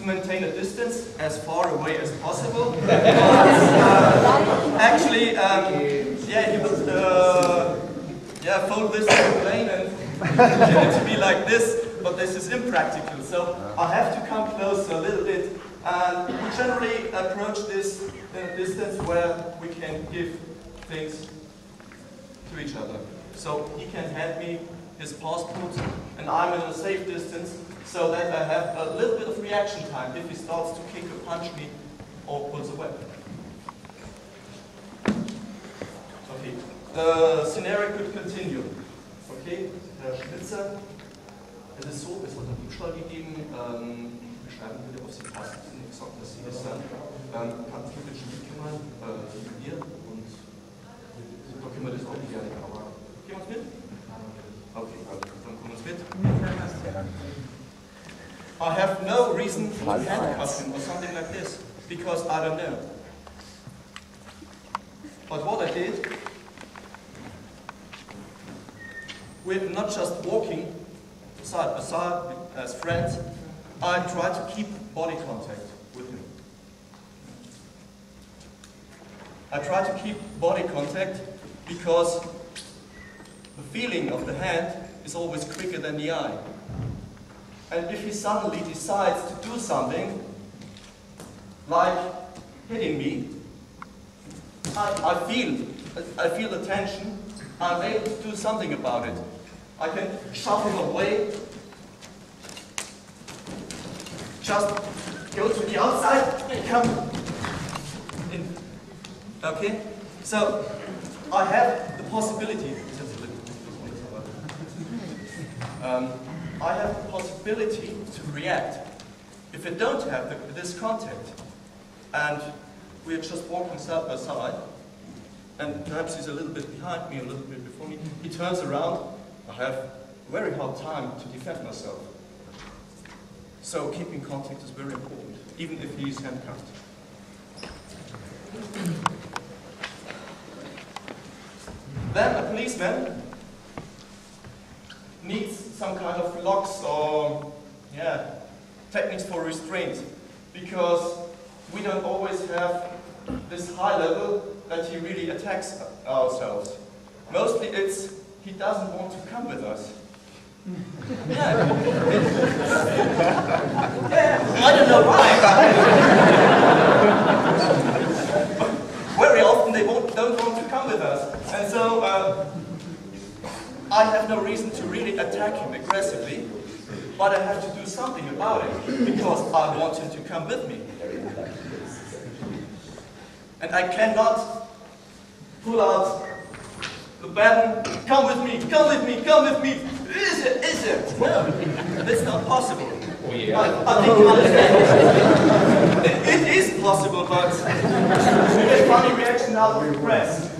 maintain a distance as far away as possible. Actually, yeah, he would fold this in the plane and get it to be like this, but this is impractical. So I have to come closer a little bit, and we generally approach this in a distance where we can give things to each other. So he can hand me his passport, and I'm in a safe distance, so that I have a little bit of reaction time if he starts to kick or punch me or pulls a weapon. Okay, the scenario could continue. Okay, Herr Spitzer, es ist so, es hat einen Dreynschlag gegeben, beschreiben würde, ob Sie passt, Sie haben gesagt, dass Sie das sind. Kann ich bitte schon mitkümmern, hier, und da können wir das auch nicht gerne, aber gehen wir uns mit? Okay, dann kommen wir uns mit. I have no reason to handcuff him or something like this, because I don't know. But what I did, we're not just walking side by side as friends, I try to keep body contact with him. I try to keep body contact because the feeling of the hand is always quicker than the eye. And if he suddenly decides to do something, like hitting me, I feel the tension, I'm able to do something about it. I can shove him away, just go to the outside and come in. Okay? So, I have the possibility, I have the possibility to react if I don't have this contact. And we're just walking side by side, and perhaps he's a little bit behind me, a little bit before me. He turns around, I have a very hard time to defend myself. So keeping contact is very important, even if he is handcuffed. Then a policeman needs some kind of locks or techniques for restraint, because we don't always have this high level that he really attacks ourselves. Mostly it's he doesn't want to come with us. Yeah, I don't know why. Very often they don't want to come with us, and so I have no reason to really attack him aggressively, but I have to do something about it, because I want him to come with me. And I cannot pull out the baton, come with me, come with me, come with me. Is it? No, that's not possible. Oh, yeah. I think you understand. It is possible, but you get funny reaction out of the press.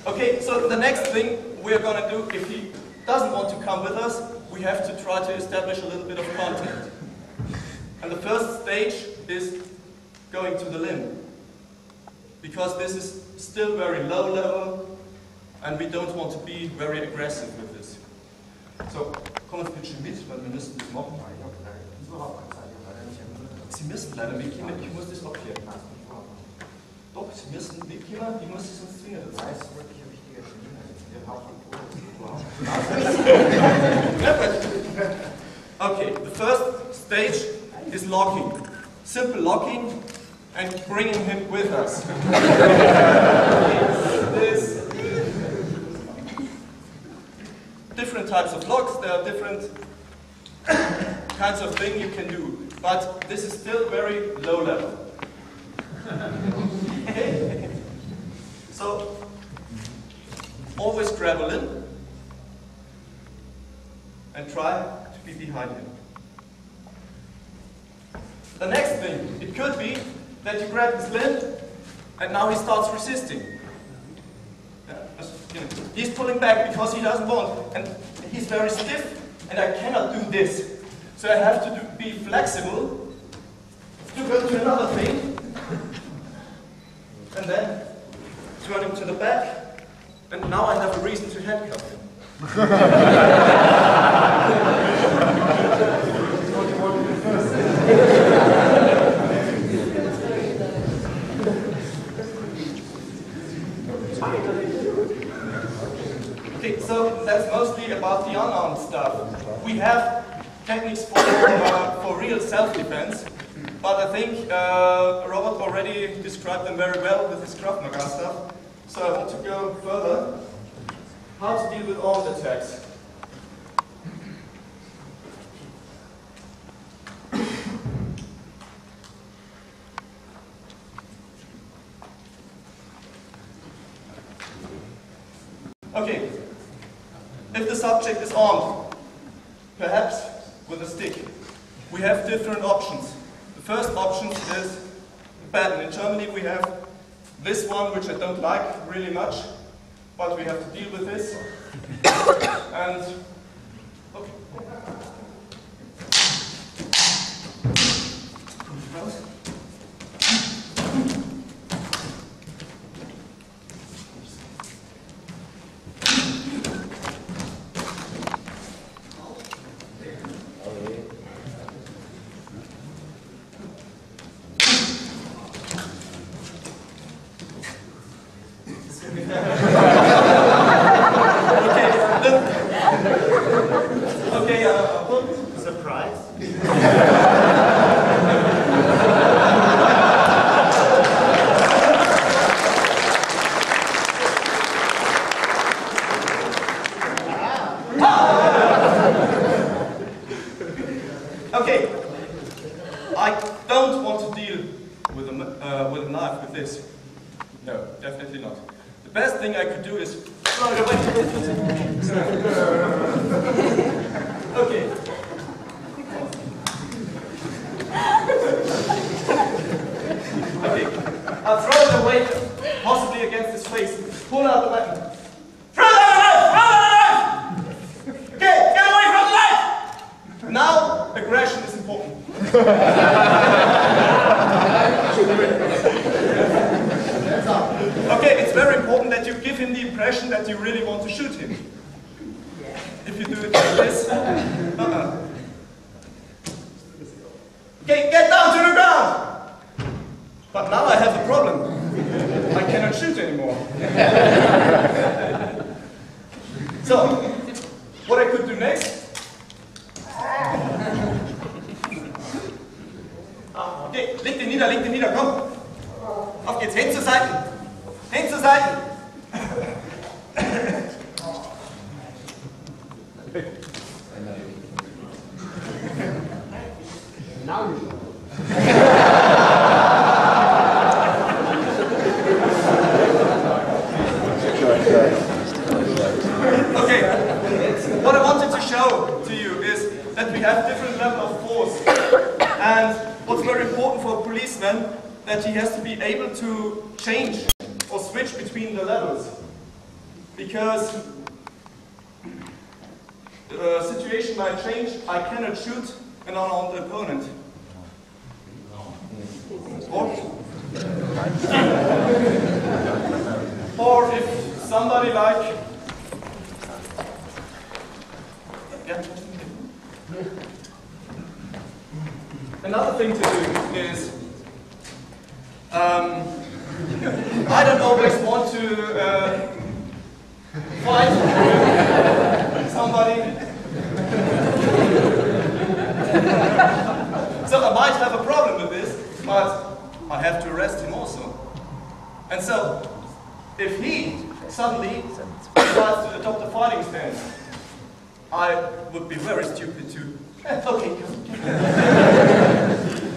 Okay, so the next thing we're going to do, if he doesn't want to come with us, we have to try to establish a little bit of contact. And the first stage is going to the limb, because this is still very low level, and we don't want to be very aggressive with this. So, kommen Sie bitte mit, weil wir müssen das machen. Sie müssen leider mitkommen, ich muss das abklären. Doch, Sie müssen mitkommen, ich muss das sonst zwingen. Das heißt wirklich, habe ich die geschrieben. Okay, the first stage is locking. Simple locking and bringing him with us. There's different types of locks, there are different kinds of things you can do, but this is still very low level. Okay? So, always grab a limb and try to be behind him. The next thing, it could be that you grab his limb and now he starts resisting. He's pulling back because he doesn't want, and he's very stiff, and I cannot do this. So I have to be flexible to go to another thing, and then turn him to the back, and now I have a reason to handcuff him. Okay, so that's mostly about the unarmed stuff. We have techniques for real self-defense, but I think Robert already described them very well with his Krav Maga stuff. So I want to go further. How to deal with armed attacks. Okay, if the subject is armed, perhaps with a stick, we have different options. The first option is baton. In Germany we have this one, which I don't like really much, but we have to deal with this. And okay. Surprise. Okay, I don't want to deal with a knife with this. No, definitely not. The best thing I could do is throw it away. Okay. Okay, I'll throw it away, possibly against his face. Pull out the weapon. Throw out the knife! Throw out the knife! Okay, get away from the knife! Now, aggression is important. Okay, it's very important that you give him the impression that you really want to shoot him. If you do it like this, Okay, get down to the ground! But now I have a problem. I cannot shoot anymore. So, what I could do next? Okay, leg den nieder, komm! Auf geht's, Hände zur Seite! Hände zur Seite! Okay, what I wanted to show to you is that we have different levels of force, and what's very important for a policeman, that he has to be able to change or switch between the levels, because the situation might change. I cannot shoot an unarmed opponent. Or if somebody like... Yeah. Another thing to do is, I don't always want to fight somebody. So I might have a problem with this, but I have to arrest him also. And so, if he suddenly decides to adopt a fighting stance, I would be very stupid to... Okay,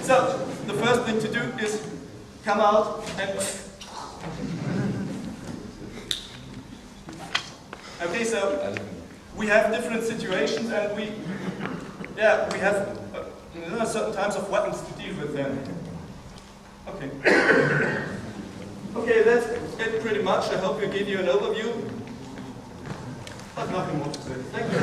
so, the first thing to do is come out and... Okay, so we have different situations, and we have certain types of weapons to deal with them. Okay. Okay, that's it pretty much. I hope we gave you an overview. But nothing more to say. Thank you.